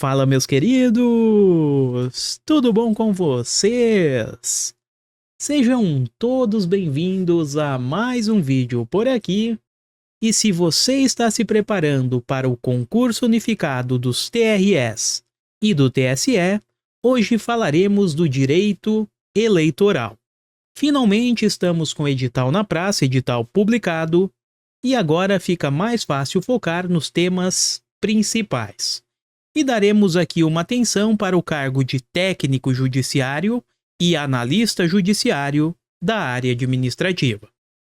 Fala, meus queridos! Tudo bom com vocês? Sejam todos bem-vindos a mais um vídeo por aqui. E se você está se preparando para o concurso unificado dos TRS e do TSE, hoje falaremos do direito eleitoral. Finalmente estamos com o edital na praça, edital publicado, e agora fica mais fácil focar nos temas principais. E daremos aqui uma atenção para o cargo de técnico judiciário e analista judiciário da área administrativa.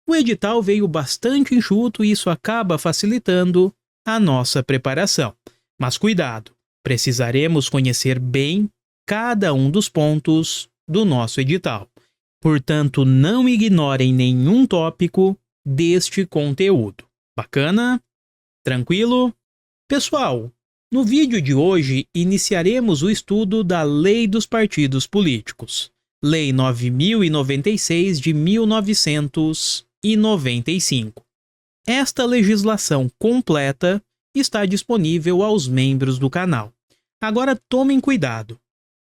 O edital veio bastante enxuto e isso acaba facilitando a nossa preparação. Mas cuidado, precisaremos conhecer bem cada um dos pontos do nosso edital. Portanto, não ignorem nenhum tópico deste conteúdo. Bacana? Tranquilo? Pessoal, no vídeo de hoje, iniciaremos o estudo da Lei dos Partidos Políticos, Lei 9.096 de 1995. Esta legislação completa está disponível aos membros do canal. Agora tomem cuidado.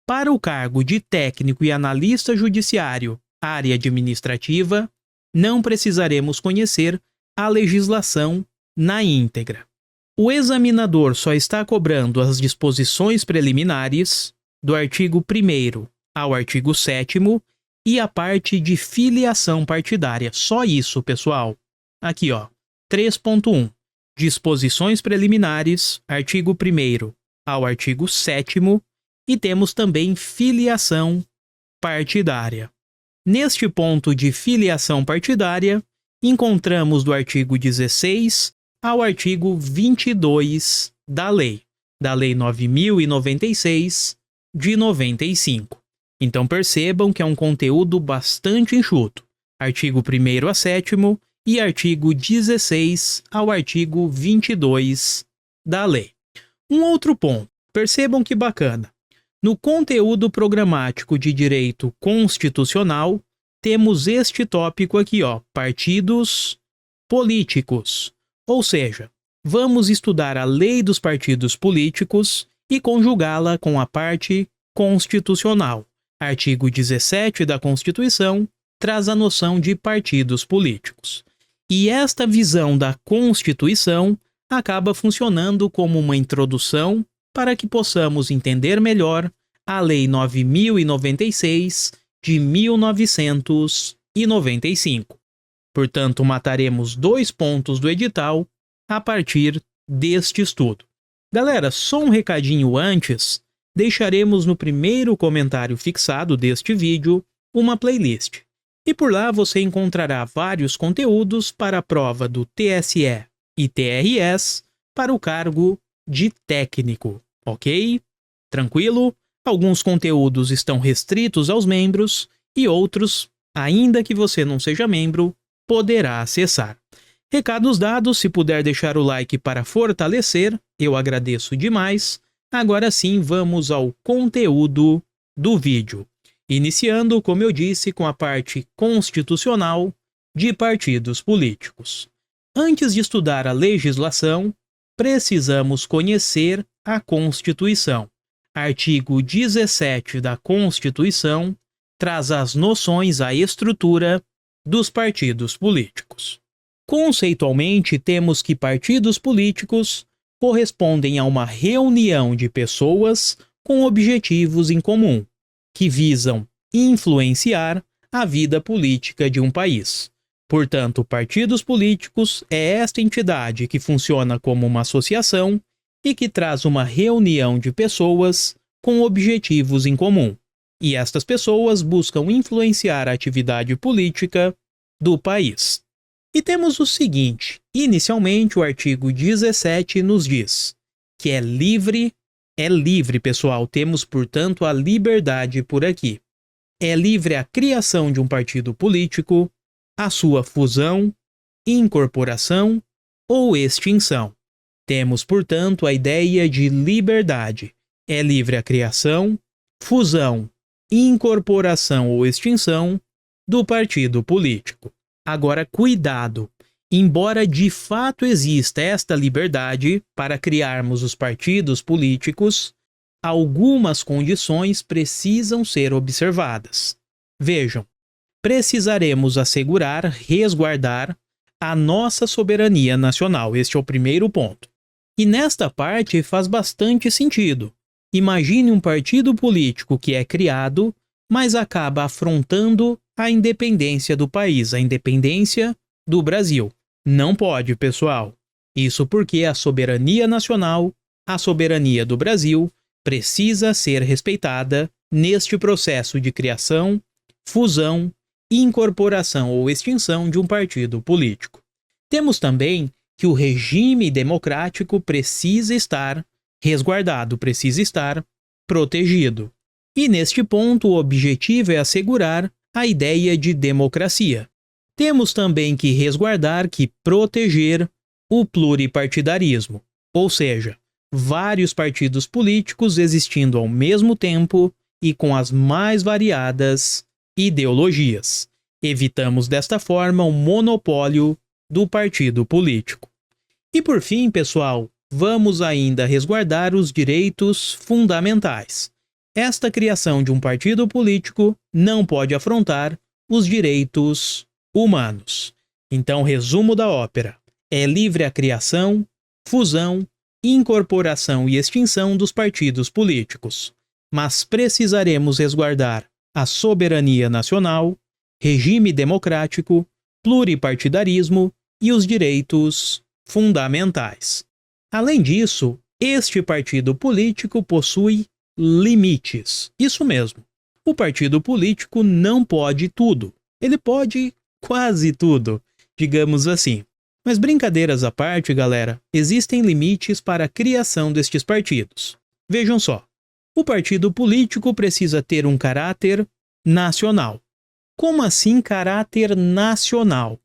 Para o cargo de técnico e analista judiciário, área administrativa, não precisaremos conhecer a legislação na íntegra. O examinador só está cobrando as disposições preliminares do artigo 1º ao artigo 7º e a parte de filiação partidária. Só isso, pessoal. Aqui, ó, 3.1. Disposições preliminares, artigo 1º ao artigo 7º e temos também filiação partidária. Neste ponto de filiação partidária, encontramos do artigo 16 ao artigo 22 da Lei 9.096 de 95. Então percebam que é um conteúdo bastante enxuto. Artigo 1º a 7º e artigo 16 ao artigo 22 da Lei. Um outro ponto, percebam que bacana. No conteúdo programático de direito constitucional, temos este tópico aqui, ó, partidos políticos. Ou seja, vamos estudar a lei dos partidos políticos e conjugá-la com a parte constitucional. Artigo 17 da Constituição traz a noção de partidos políticos. E esta visão da Constituição acaba funcionando como uma introdução para que possamos entender melhor a Lei 9.096 de 1995. Portanto, mataremos 2 pontos do edital a partir deste estudo. Galera, só um recadinho antes, deixaremos no primeiro comentário fixado deste vídeo uma playlist. E por lá você encontrará vários conteúdos para a prova do TSE e TRS para o cargo de técnico, ok? Tranquilo? Alguns conteúdos estão restritos aos membros e outros, ainda que você não seja membro, poderá acessar. Recados dados, se puder deixar o like para fortalecer, eu agradeço demais. Agora sim, vamos ao conteúdo do vídeo. Iniciando, como eu disse, com a parte constitucional de partidos políticos. Antes de estudar a legislação, precisamos conhecer a Constituição. Artigo 17 da Constituição traz as noções à estrutura dos partidos políticos. Conceitualmente, temos que partidos políticos correspondem a uma reunião de pessoas com objetivos em comum, que visam influenciar a vida política de um país. Portanto, partidos políticos é esta entidade que funciona como uma associação e que traz uma reunião de pessoas com objetivos em comum. E estas pessoas buscam influenciar a atividade política do país. E temos o seguinte, inicialmente o artigo 17 nos diz que é livre, pessoal, temos portanto a liberdade por aqui. É livre a criação de um partido político, a sua fusão, incorporação ou extinção. Temos, portanto, a ideia de liberdade. É livre a criação, fusão, incorporação ou extinção do partido político. Agora, cuidado! Embora de fato exista esta liberdade para criarmos os partidos políticos, algumas condições precisam ser observadas. Vejam, precisaremos assegurar, resguardar a nossa soberania nacional. Este é o primeiro ponto. E nesta parte faz bastante sentido. Imagine um partido político que é criado, mas acaba afrontando a independência do país, a independência do Brasil. Não pode, pessoal. Isso porque a soberania nacional, a soberania do Brasil, precisa ser respeitada neste processo de criação, fusão, incorporação ou extinção de um partido político. Temos também que o regime democrático precisa estar resguardado, precisa estar protegido. E neste ponto, o objetivo é assegurar a ideia de democracia. Temos também que resguardar, que proteger o pluripartidarismo, ou seja, vários partidos políticos existindo ao mesmo tempo e com as mais variadas ideologias. Evitamos desta forma o monopólio do partido político. E por fim, pessoal, vamos ainda resguardar os direitos fundamentais. Esta criação de um partido político não pode afrontar os direitos humanos. Então, resumo da ópera: é livre a criação, fusão, incorporação e extinção dos partidos políticos, mas precisaremos resguardar a soberania nacional, regime democrático, pluripartidarismo e os direitos fundamentais. Além disso, este partido político possui limites. Isso mesmo. O partido político não pode tudo. Ele pode quase tudo, digamos assim. Mas brincadeiras à parte, galera, existem limites para a criação destes partidos. Vejam só. O partido político precisa ter um caráter nacional. Como assim caráter nacional?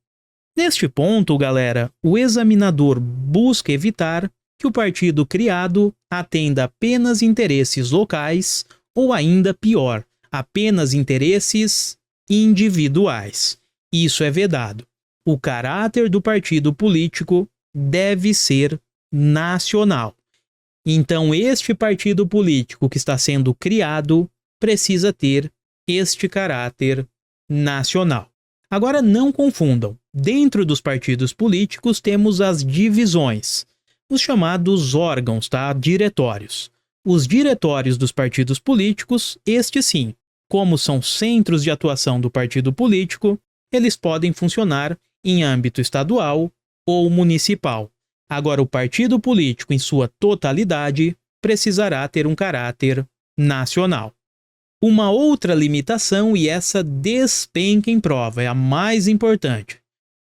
Neste ponto, galera, o examinador busca evitar que o partido criado atenda apenas interesses locais ou, ainda pior, apenas interesses individuais. Isso é vedado. O caráter do partido político deve ser nacional. Então, este partido político que está sendo criado precisa ter este caráter nacional. Agora, não confundam. Dentro dos partidos políticos temos as divisões, os chamados órgãos, diretórios. Os diretórios dos partidos políticos, estes sim, como são centros de atuação do partido político, eles podem funcionar em âmbito estadual ou municipal. Agora, o partido político, em sua totalidade, precisará ter um caráter nacional. Uma outra limitação, e essa despenca em prova, é a mais importante.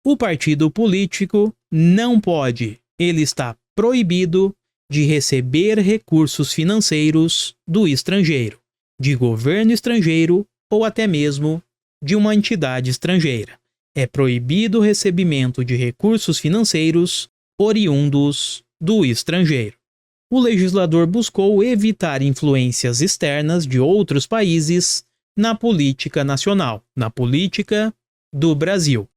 O partido político não pode, ele está proibido de receber recursos financeiros do estrangeiro, de governo estrangeiro ou até mesmo de uma entidade estrangeira. É proibido o recebimento de recursos financeiros oriundos do estrangeiro. O legislador buscou evitar influências externas de outros países na política nacional, na política do Brasil.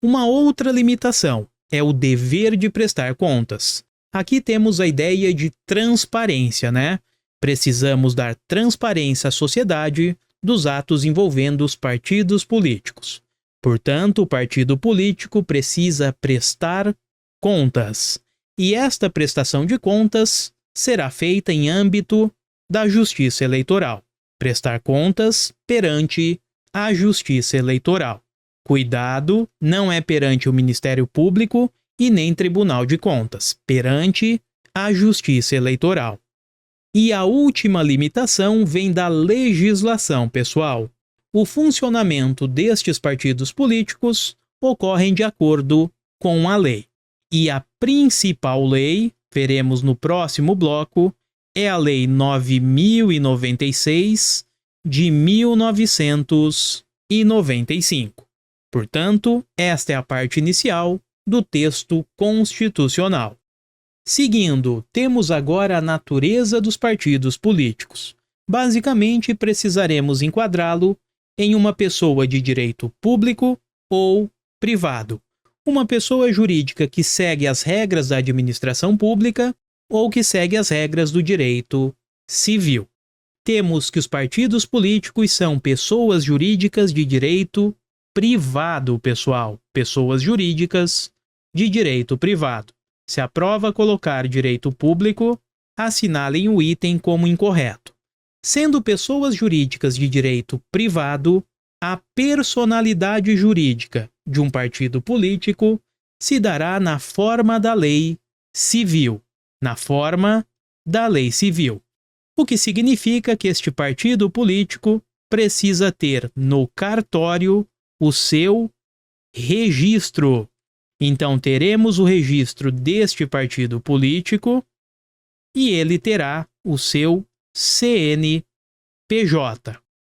Uma outra limitação é o dever de prestar contas. Aqui temos a ideia de transparência, né? Precisamos dar transparência à sociedade dos atos envolvendo os partidos políticos. Portanto, o partido político precisa prestar contas. E esta prestação de contas será feita em âmbito da Justiça Eleitoral. Prestar contas perante a Justiça Eleitoral. Cuidado, não é perante o Ministério Público e nem Tribunal de Contas, perante a Justiça Eleitoral. E a última limitação vem da legislação, pessoal. O funcionamento destes partidos políticos ocorre de acordo com a lei. E a principal lei, veremos no próximo bloco, é a Lei 9.096 de 1995. Portanto, esta é a parte inicial do texto constitucional. Seguindo, temos agora a natureza dos partidos políticos. Basicamente, precisaremos enquadrá-lo em uma pessoa de direito público ou privado. Uma pessoa jurídica que segue as regras da administração pública ou que segue as regras do direito civil. Temos que os partidos políticos são pessoas jurídicas de direito privado, pessoal. Pessoas jurídicas de direito privado. Se aprova colocar direito público, assinalem o item como incorreto. Sendo pessoas jurídicas de direito privado, a personalidade jurídica de um partido político se dará na forma da lei civil. Na forma da lei civil. O que significa que este partido político precisa ter no cartório o seu registro. Então teremos o registro deste partido político e ele terá o seu CNPJ.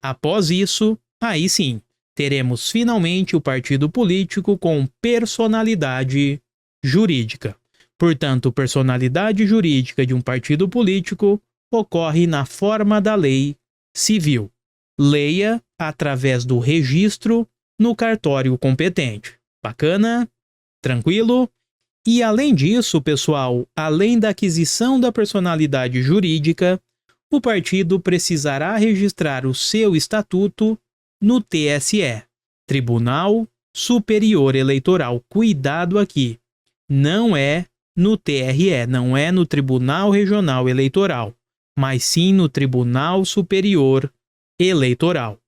Após isso, aí sim, teremos finalmente o partido político com personalidade jurídica. Portanto, personalidade jurídica de um partido político ocorre na forma da lei civil. Leia através do registro no cartório competente. Bacana? Tranquilo? E além disso, pessoal, além da aquisição da personalidade jurídica, o partido precisará registrar o seu estatuto no TSE, Tribunal Superior Eleitoral. Cuidado aqui, não é no TRE, não é no Tribunal Regional Eleitoral, mas sim no Tribunal Superior Eleitoral.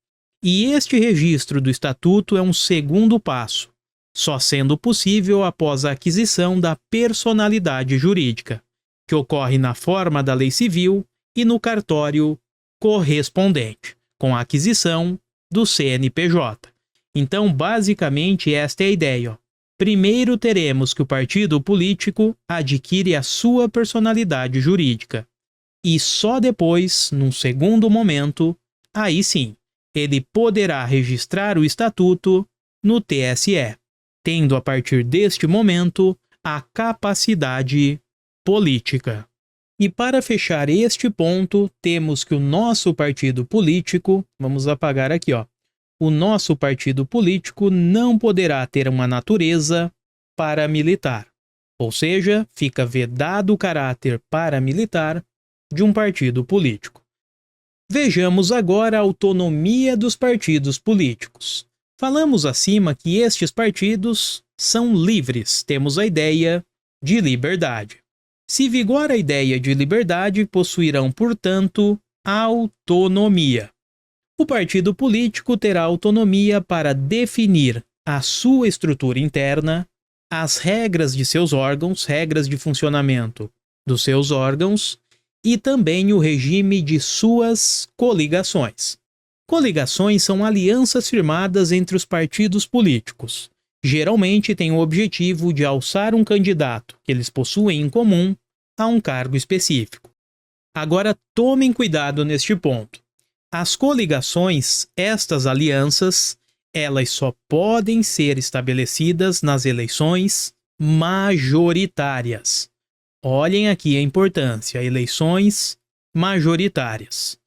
E este registro do estatuto é um segundo passo, só sendo possível após a aquisição da personalidade jurídica, que ocorre na forma da lei civil e no cartório correspondente, com a aquisição do CNPJ. Então, basicamente, esta é a ideia. Ó. Primeiro teremos que o partido político adquire a sua personalidade jurídica. E só depois, num segundo momento, aí sim, ele poderá registrar o estatuto no TSE, tendo a partir deste momento a capacidade política. E para fechar este ponto, temos que o nosso partido político, vamos apagar aqui, ó, o nosso partido político não poderá ter uma natureza paramilitar, ou seja, fica vedado o caráter paramilitar de um partido político. Vejamos agora a autonomia dos partidos políticos. Falamos acima que estes partidos são livres, temos a ideia de liberdade. Se vigora a ideia de liberdade, possuirão, portanto, autonomia. O partido político terá autonomia para definir a sua estrutura interna, as regras de seus órgãos, regras de funcionamento dos seus órgãos e também o regime de suas coligações. Coligações são alianças firmadas entre os partidos políticos. Geralmente têm o objetivo de alçar um candidato que eles possuem em comum a um cargo específico. Agora tomem cuidado neste ponto. As coligações, estas alianças, elas só podem ser estabelecidas nas eleições majoritárias. Olhem aqui a importância, eleições majoritárias.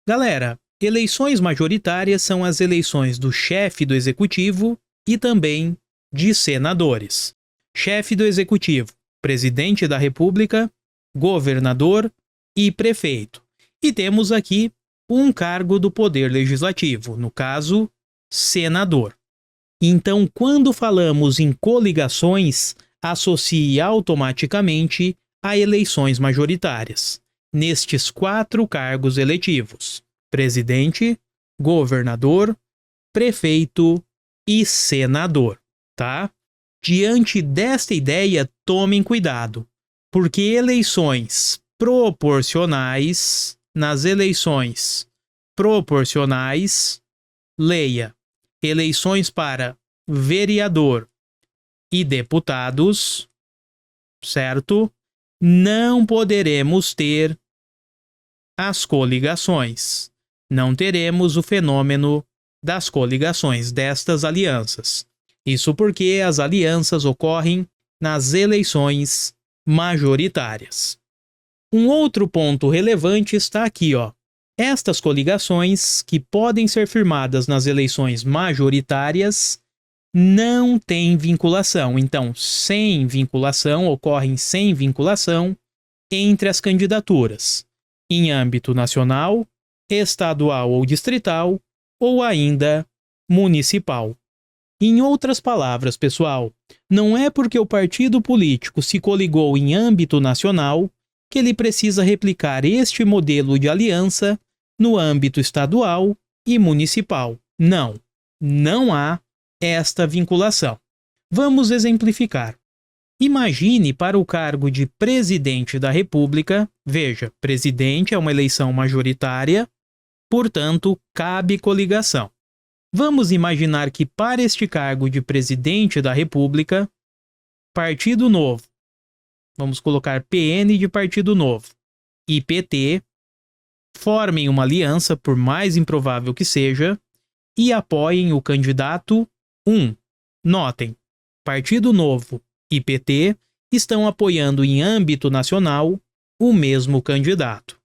Galera, eleições majoritárias são as eleições do chefe do executivo e também de senadores. Chefe do executivo, presidente da República, governador e prefeito. E temos aqui um cargo do poder legislativo, no caso, senador. Então, quando falamos em coligações, associe automaticamente a eleições majoritárias, nestes 4 cargos eletivos: presidente, governador, prefeito e senador, tá? Diante desta ideia, tomem cuidado, porque eleições proporcionais, nas eleições proporcionais, leia, eleições para vereador e deputados, certo? Não poderemos ter as coligações. Não teremos o fenômeno das coligações, destas alianças. Isso porque as alianças ocorrem nas eleições majoritárias. Um outro ponto relevante está aqui, ó. Estas coligações, que podem ser firmadas nas eleições majoritárias, não têm vinculação. Então, sem vinculação, ocorrem sem vinculação entre as candidaturas. em âmbito nacional, estadual ou distrital, ou ainda municipal. Em outras palavras, pessoal, não é porque o partido político se coligou em âmbito nacional que ele precisa replicar este modelo de aliança no âmbito estadual e municipal. Não, não há esta vinculação. Vamos exemplificar. Imagine para o cargo de presidente da República, veja, presidente é uma eleição majoritária, portanto, cabe coligação. Vamos imaginar que para este cargo de presidente da República, Partido Novo, vamos colocar PN de Partido Novo, e PT, formem uma aliança, por mais improvável que seja, e apoiem o candidato 1. Notem, Partido Novo e PT estão apoiando em âmbito nacional o mesmo candidato.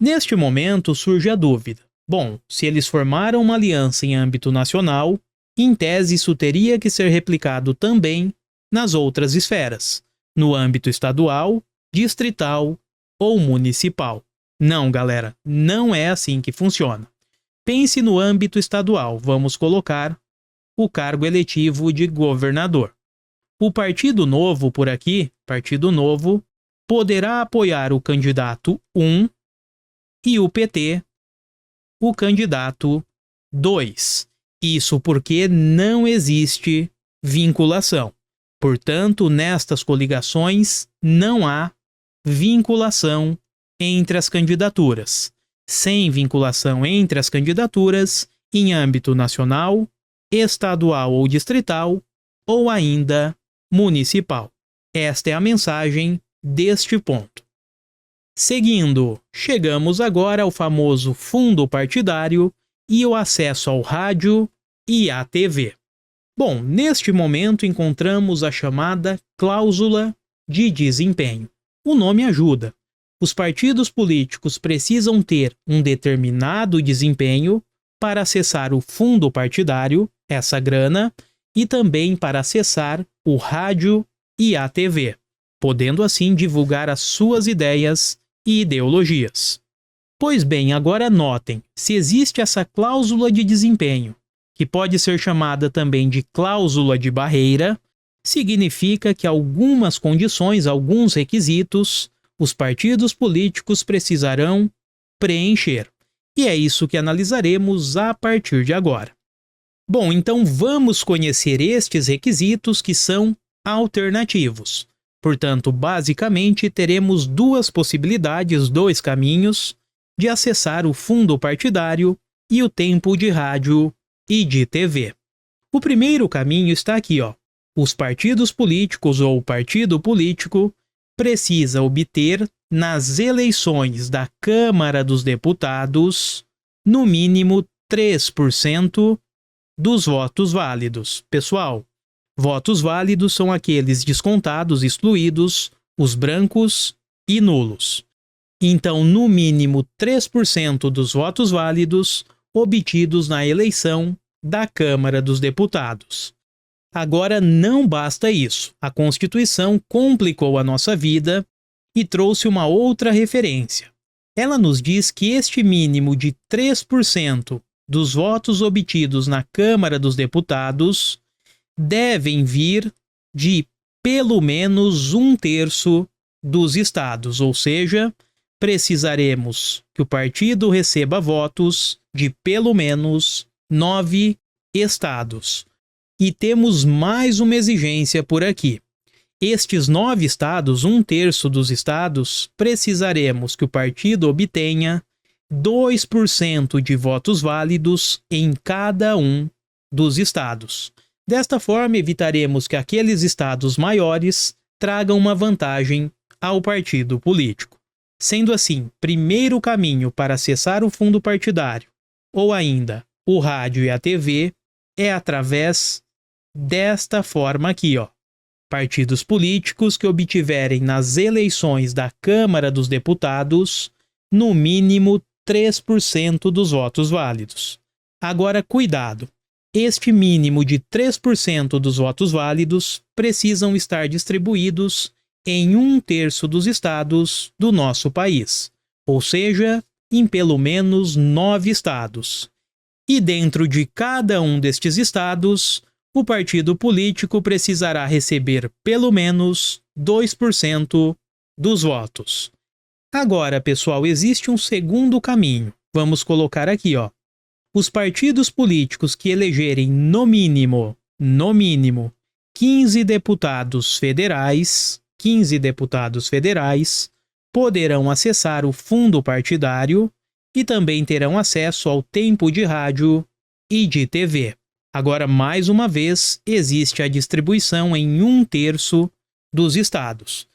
Neste momento surge a dúvida. Bom, se eles formaram uma aliança em âmbito nacional, em tese isso teria que ser replicado também nas outras esferas, no âmbito estadual, distrital ou municipal. Não, galera, não é assim que funciona. Pense no âmbito estadual, vamos colocar o cargo eletivo de governador. O Partido Novo por aqui, Partido Novo, poderá apoiar o candidato 1 e o PT, o candidato 2. Isso porque não existe vinculação. Portanto, nestas coligações não há vinculação entre as candidaturas. Sem vinculação entre as candidaturas, em âmbito nacional, estadual ou distrital, ou ainda municipal. Esta é a mensagem deste ponto. Seguindo, chegamos agora ao famoso fundo partidário e o acesso ao rádio e à TV. Bom, neste momento encontramos a chamada cláusula de desempenho. O nome ajuda. Os partidos políticos precisam ter um determinado desempenho para acessar o fundo partidário, essa grana, e também para acessar o rádio e a TV, podendo assim divulgar as suas ideias e ideologias. Pois bem, agora notem, se existe essa cláusula de desempenho, que pode ser chamada também de cláusula de barreira, significa que algumas condições, alguns requisitos, os partidos políticos precisarão preencher. E é isso que analisaremos a partir de agora. Bom, então vamos conhecer estes requisitos que são alternativos. Portanto, basicamente, teremos duas possibilidades, dois caminhos de acessar o fundo partidário e o tempo de rádio e de TV. O primeiro caminho está aqui, ó. Os partidos políticos ou partido político precisa obter nas eleições da Câmara dos Deputados no mínimo 3% dos votos válidos. Pessoal, votos válidos são aqueles descontados, excluídos, os brancos e nulos. Então, no mínimo 3% dos votos válidos obtidos na eleição da Câmara dos Deputados. Agora, não basta isso. A Constituição complicou a nossa vida e trouxe uma outra referência. Ela nos diz que este mínimo de 3% dos votos obtidos na Câmara dos Deputados devem vir de pelo menos 1/3 dos estados, ou seja, precisaremos que o partido receba votos de pelo menos 9 estados. E temos mais uma exigência por aqui. Estes 9 estados, 1/3 dos estados, precisaremos que o partido obtenha 2% de votos válidos em cada um dos estados. Desta forma, evitaremos que aqueles estados maiores tragam uma vantagem ao partido político. Sendo assim, primeiro caminho para acessar o fundo partidário, ou ainda o rádio e a TV, é através desta forma aqui, ó. Partidos políticos que obtiverem nas eleições da Câmara dos Deputados no mínimo 3% dos votos válidos. Agora, cuidado! Este mínimo de 3% dos votos válidos precisam estar distribuídos em 1/3 dos estados do nosso país. ou seja, em pelo menos 9 estados. E dentro de cada um destes estados, o partido político precisará receber pelo menos 2% dos votos. Agora, pessoal, existe um segundo caminho. Vamos colocar aqui, ó. Os partidos políticos que elegerem no mínimo, 15 deputados federais, poderão acessar o fundo partidário e também terão acesso ao tempo de rádio e de TV. Agora, mais uma vez, existe a distribuição em 1/3 dos estados.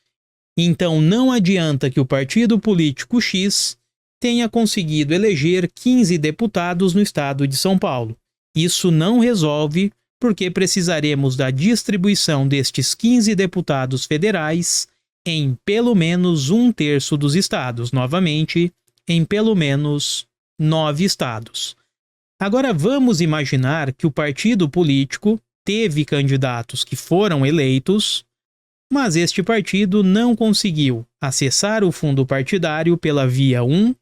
Então, não adianta que o partido político X tenha conseguido eleger 15 deputados no estado de São Paulo. Isso não resolve, porque precisaremos da distribuição destes 15 deputados federais em pelo menos 1/3 dos estados, novamente, em pelo menos 9 estados. Agora vamos imaginar que o partido político teve candidatos que foram eleitos, mas este partido não conseguiu acessar o fundo partidário pela via 1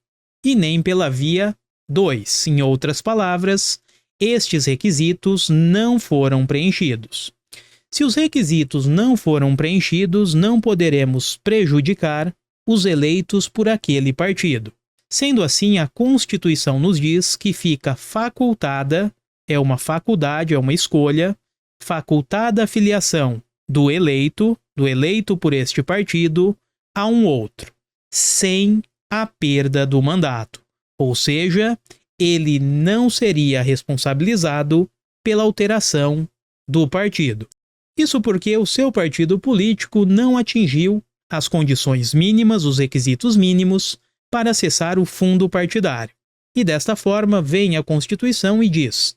e nem pela via 2. Em outras palavras, estes requisitos não foram preenchidos. Se os requisitos não foram preenchidos, não poderemos prejudicar os eleitos por aquele partido. Sendo assim, a Constituição nos diz que fica facultada, é uma faculdade, é uma escolha, facultada a filiação do eleito por este partido, a um outro, sem a perda do mandato. Ou seja, ele não seria responsabilizado pela alteração do partido. Isso porque o seu partido político não atingiu as condições mínimas, os requisitos mínimos, para acessar o fundo partidário. E desta forma vem a Constituição e diz: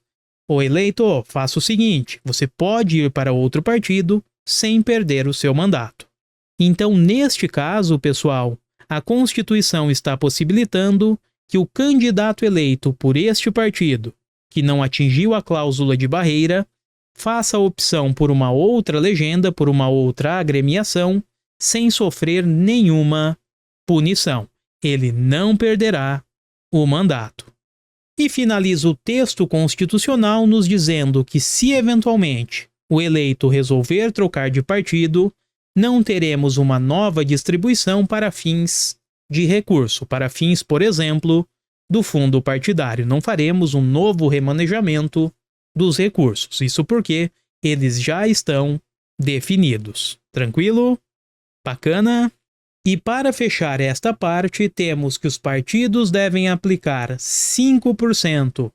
o eleito, faça o seguinte, você pode ir para outro partido sem perder o seu mandato. Então, neste caso, pessoal, a Constituição está possibilitando que o candidato eleito por este partido, que não atingiu a cláusula de barreira, faça a opção por uma outra legenda, por uma outra agremiação, sem sofrer nenhuma punição. Ele não perderá o mandato. E finaliza o texto constitucional nos dizendo que, se eventualmente o eleito resolver trocar de partido, não teremos uma nova distribuição para fins de recurso, para fins, por exemplo, do fundo partidário. Não faremos um novo remanejamento dos recursos. Isso porque eles já estão definidos. Tranquilo? Bacana? E para fechar esta parte, temos que os partidos devem aplicar 5%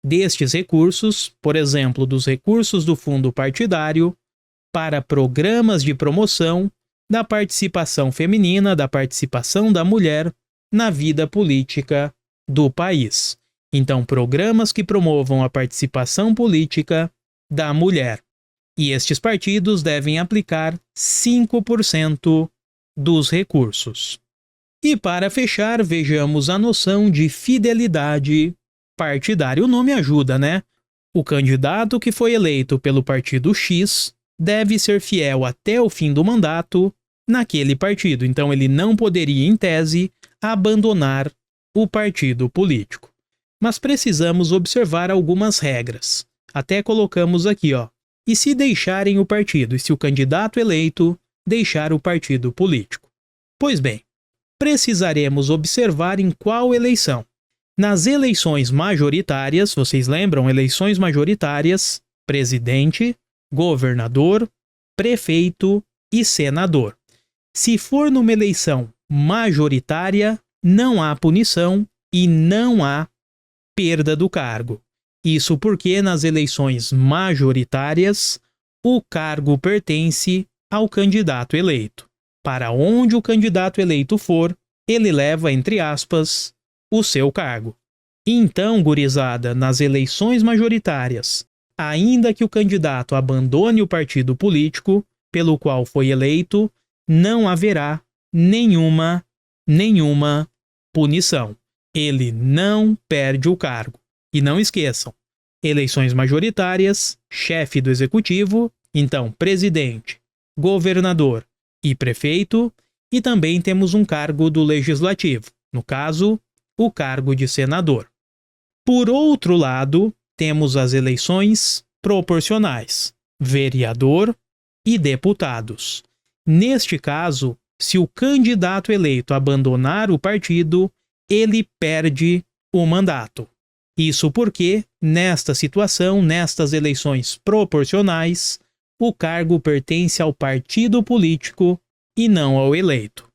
destes recursos, por exemplo, dos recursos do fundo partidário, para programas de promoção da participação feminina, da participação da mulher na vida política do país. Então, programas que promovam a participação política da mulher. E estes partidos devem aplicar 5% dos recursos. E para fechar, vejamos a noção de fidelidade partidária. O nome ajuda, né? O candidato que foi eleito pelo partido X deve ser fiel até o fim do mandato naquele partido. Então ele não poderia, em tese, abandonar o partido político. Mas precisamos observar algumas regras. Até colocamos aqui, ó. E se deixarem o partido? E se o candidato eleito deixar o partido político? Pois bem, precisaremos observar em qual eleição. Nas eleições majoritárias, vocês lembram? Eleições majoritárias, presidente, governador, prefeito e senador. Se for numa eleição majoritária, não há punição e não há perda do cargo. Isso porque nas eleições majoritárias, o cargo pertence ao candidato eleito. Para onde o candidato eleito for, ele leva, entre aspas, o seu cargo. Então, gurizada, nas eleições majoritárias, ainda que o candidato abandone o partido político pelo qual foi eleito, não haverá nenhuma punição. Ele não perde o cargo. E não esqueçam, eleições majoritárias, chefe do executivo, então presidente, governador e prefeito, e também temos um cargo do legislativo, no caso, o cargo de senador. Por outro lado, temos as eleições proporcionais, vereador e deputados. Neste caso, se o candidato eleito abandonar o partido, ele perde o mandato. Isso porque, nesta situação, nestas eleições proporcionais, o cargo pertence ao partido político e não ao eleito.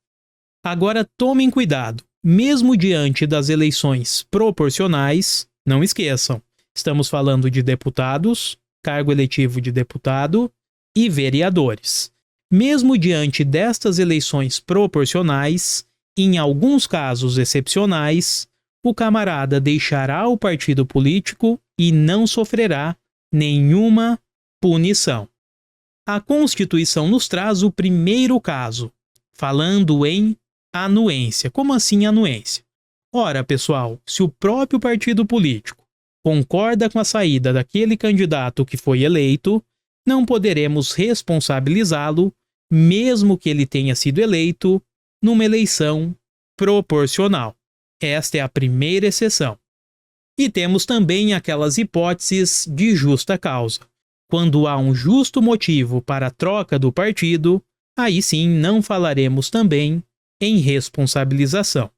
Agora tomem cuidado, mesmo diante das eleições proporcionais, não esqueçam, estamos falando de deputados, cargo eletivo de deputado e vereadores. Mesmo diante destas eleições proporcionais, em alguns casos excepcionais, o camarada deixará o partido político e não sofrerá nenhuma punição. A Constituição nos traz o primeiro caso, falando em anuência. Como assim anuência? Ora, pessoal, se o próprio partido político concorda com a saída daquele candidato que foi eleito, não poderemos responsabilizá-lo, mesmo que ele tenha sido eleito numa eleição proporcional. Esta é a primeira exceção. E temos também aquelas hipóteses de justa causa. Quando há um justo motivo para a troca do partido, aí sim não falaremos também em responsabilização.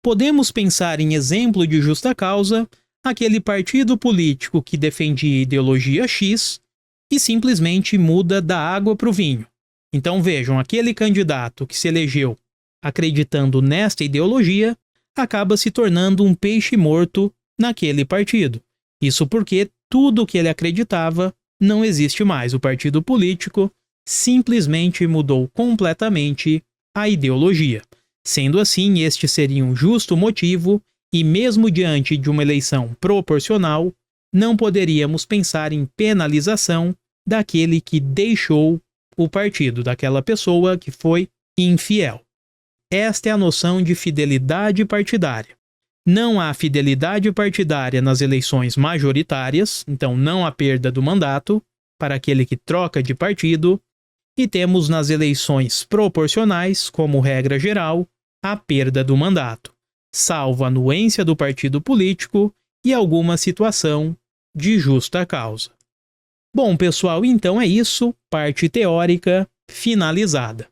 Podemos pensar em exemplo de justa causa aquele partido político que defendia ideologia X e simplesmente muda da água para o vinho. Então vejam, aquele candidato que se elegeu acreditando nesta ideologia acaba se tornando um peixe morto naquele partido. Isso porque tudo o que ele acreditava não existe mais. O partido político simplesmente mudou completamente a ideologia. Sendo assim, este seria um justo motivo e mesmo diante de uma eleição proporcional, não poderíamos pensar em penalização daquele que deixou o partido, daquela pessoa que foi infiel. Esta é a noção de fidelidade partidária. Não há fidelidade partidária nas eleições majoritárias, então não há perda do mandato para aquele que troca de partido, e temos nas eleições proporcionais, como regra geral, a perda do mandato, salvo a anuência do partido político e alguma situação de justa causa. Bom, pessoal, então é isso, parte teórica finalizada.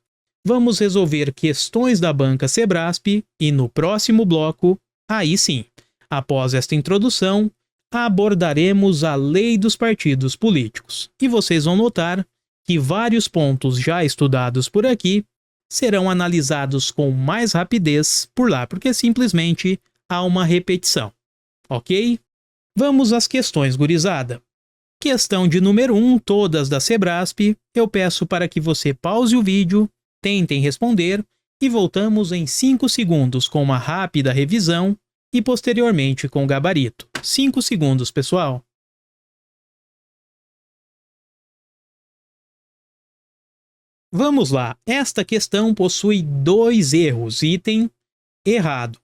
Vamos resolver questões da banca Sebrasp e no próximo bloco, aí sim, após esta introdução, abordaremos a lei dos partidos políticos. E vocês vão notar que vários pontos já estudados por aqui serão analisados com mais rapidez por lá, porque simplesmente há uma repetição. Ok? Vamos às questões, gurizada. Questão de número 1, todas da Sebrasp. Eu peço para que você pause o vídeo, tentem responder e voltamos em 5 segundos com uma rápida revisão e posteriormente com o gabarito. 5 segundos, pessoal. Vamos lá, esta questão possui 2 erros. Item errado.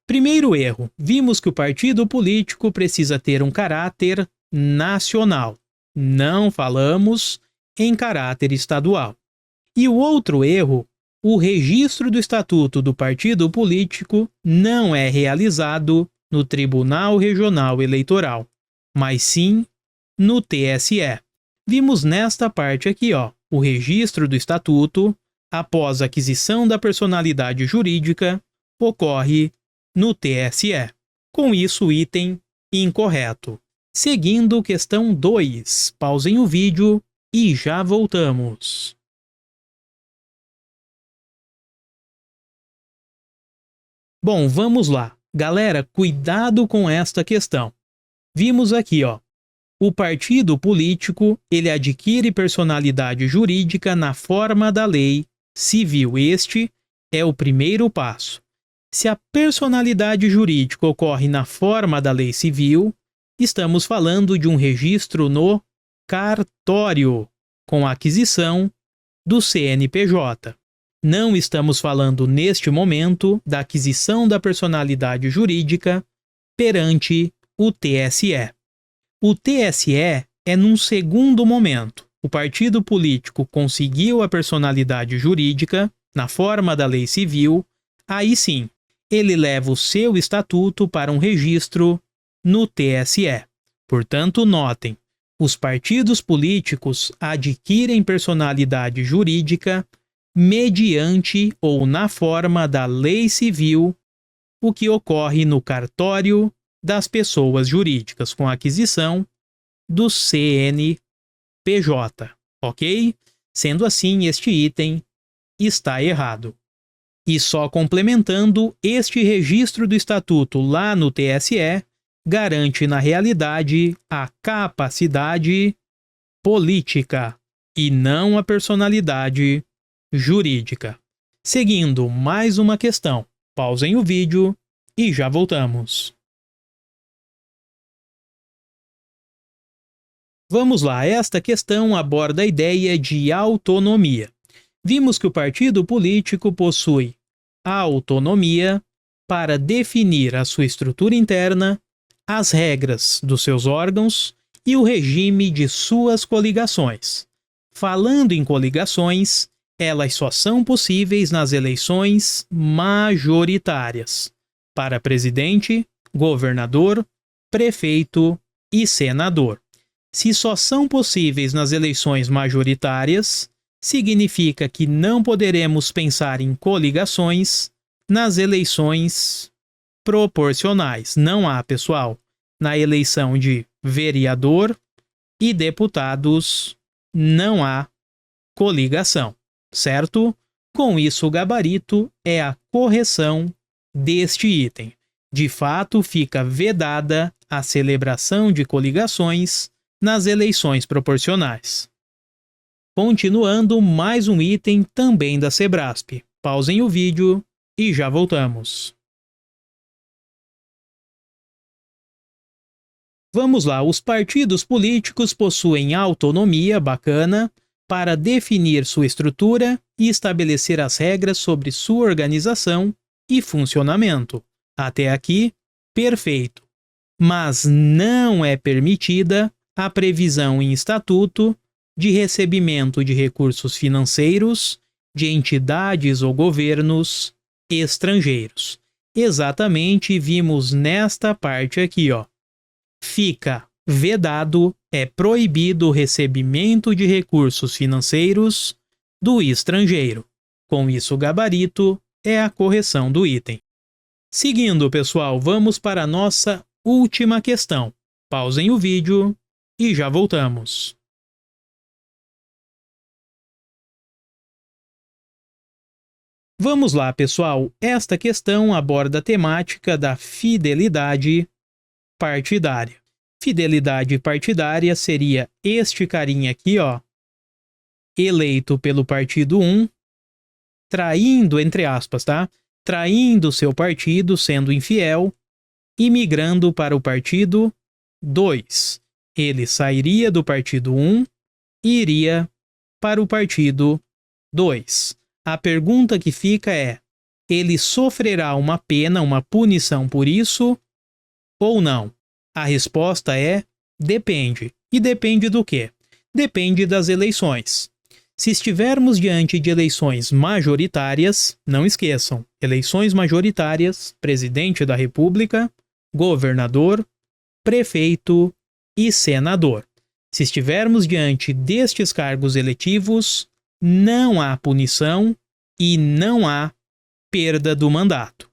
Primeiro erro, vimos que o partido político precisa ter um caráter nacional. Não falamos em caráter estadual. E o outro erro, o registro do estatuto do partido político não é realizado no Tribunal Regional Eleitoral, mas sim no TSE. Vimos nesta parte aqui, ó, o registro do estatuto, após a aquisição da personalidade jurídica, ocorre no TSE. Com isso, o item incorreto. Seguindo questão 2, pausem o vídeo e já voltamos. Bom, vamos lá. Galera, cuidado com esta questão. Vimos aqui, ó, o partido político, ele adquire personalidade jurídica na forma da lei civil. Este é o primeiro passo. Se a personalidade jurídica ocorre na forma da lei civil, estamos falando de um registro no cartório, com a aquisição do CNPJ. Não estamos falando neste momento da aquisição da personalidade jurídica perante o TSE. O TSE é num segundo momento. O partido político conseguiu a personalidade jurídica na forma da lei civil, aí sim, ele leva o seu estatuto para um registro no TSE. Portanto, notem, os partidos políticos adquirem personalidade jurídica mediante ou na forma da lei civil, o que ocorre no cartório das pessoas jurídicas com a aquisição do CNPJ, ok? Sendo assim, este item está errado. E só complementando, este registro do estatuto lá no TSE garante na realidade a capacidade política e não a personalidade jurídica. Seguindo mais uma questão, pausem o vídeo e já voltamos. Vamos lá, esta questão aborda a ideia de autonomia. Vimos que o partido político possui autonomia para definir a sua estrutura interna, as regras dos seus órgãos e o regime de suas coligações. Falando em coligações, elas só são possíveis nas eleições majoritárias para presidente, governador, prefeito e senador. Se só são possíveis nas eleições majoritárias, significa que não poderemos pensar em coligações nas eleições proporcionais. Não há, pessoal, na eleição de vereador e deputados, não há coligação, certo? Com isso, o gabarito é a correção deste item. De fato, fica vedada a celebração de coligações nas eleições proporcionais. Continuando, mais um item também da Sebrasp. Pausem o vídeo e já voltamos. Vamos lá, os partidos políticos possuem autonomia, bacana, para definir sua estrutura e estabelecer as regras sobre sua organização e funcionamento. Até aqui, perfeito. Mas não é permitida a previsão em estatuto de recebimento de recursos financeiros de entidades ou governos estrangeiros. Exatamente, vimos nesta parte aqui, ó. Fica vedado, é proibido o recebimento de recursos financeiros do estrangeiro. Com isso, o gabarito é a correção do item. Seguindo, pessoal, vamos para a nossa última questão. Pausem o vídeo e já voltamos. Vamos lá, pessoal. Esta questão aborda a temática da fidelidade partidária. Fidelidade partidária seria este carinha aqui, ó, eleito pelo partido 1, traindo, entre aspas, tá? Traindo seu partido, sendo infiel, e migrando para o partido 2. Ele sairia do partido 1 e iria para o partido 2. A pergunta que fica é: ele sofrerá uma pena, uma punição por isso ou não? A resposta é: depende. E depende do quê? Depende das eleições. Se estivermos diante de eleições majoritárias, não esqueçam, eleições majoritárias, presidente da República, governador, prefeito e senador. Se estivermos diante destes cargos eletivos, não há punição e não há perda do mandato.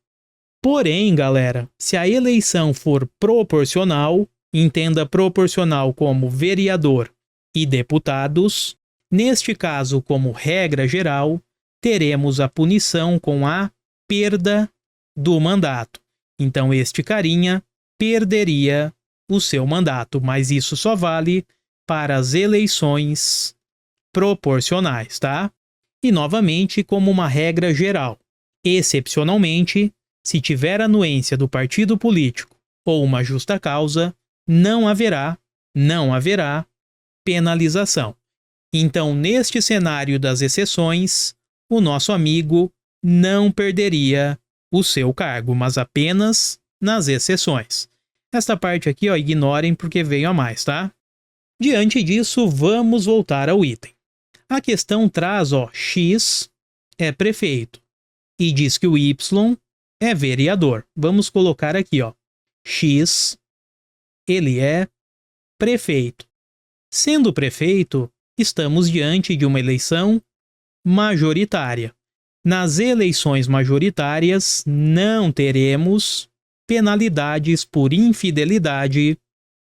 Porém, galera, se a eleição for proporcional, entenda proporcional como vereador e deputados, neste caso, como regra geral, teremos a punição com a perda do mandato. Então, este carinha perderia o seu mandato, mas isso só vale para as eleições proporcionais, tá? E novamente, como uma regra geral, excepcionalmente, se tiver anuência do partido político ou uma justa causa, não haverá penalização. Então, neste cenário das exceções, o nosso amigo não perderia o seu cargo, mas apenas nas exceções. Esta parte aqui, ó, ignorem porque veio a mais, tá? Diante disso, vamos voltar ao item. A questão traz, ó, X é prefeito e diz que o Y é vereador. Vamos colocar aqui, ó. X, ele é prefeito. Sendo prefeito, estamos diante de uma eleição majoritária. Nas eleições majoritárias, não teremos penalidades por infidelidade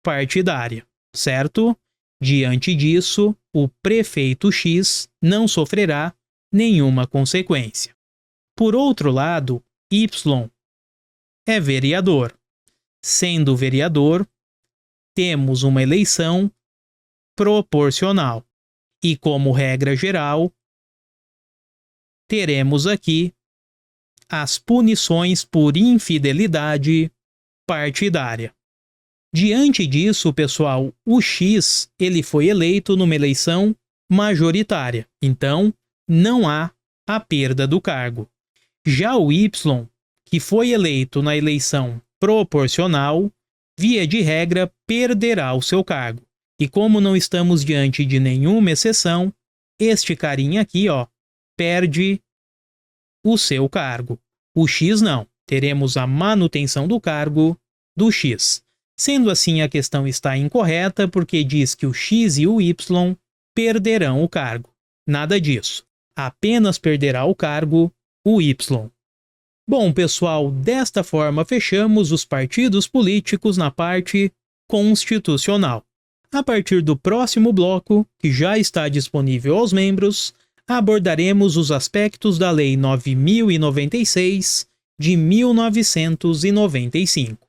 partidária, certo? Diante disso, o prefeito X não sofrerá nenhuma consequência. Por outro lado, Y é vereador. Sendo vereador, temos uma eleição proporcional. E como regra geral, teremos aqui as punições por infidelidade partidária. Diante disso, pessoal, o X ele foi eleito numa eleição majoritária, então não há a perda do cargo. Já o Y, que foi eleito na eleição proporcional, via de regra perderá o seu cargo. E como não estamos diante de nenhuma exceção, este carinha aqui, ó, perde o seu cargo. O X não. Teremos a manutenção do cargo do X. Sendo assim, a questão está incorreta porque diz que o X e o Y perderão o cargo. Nada disso. Apenas perderá o cargo o Y. Bom, pessoal, desta forma fechamos os partidos políticos na parte constitucional. A partir do próximo bloco, que já está disponível aos membros, abordaremos os aspectos da Lei 9.096 de 1995.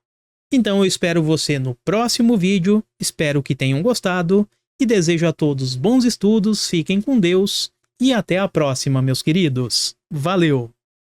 Então eu espero você no próximo vídeo, espero que tenham gostado e desejo a todos bons estudos, fiquem com Deus e até a próxima, meus queridos. Valeu!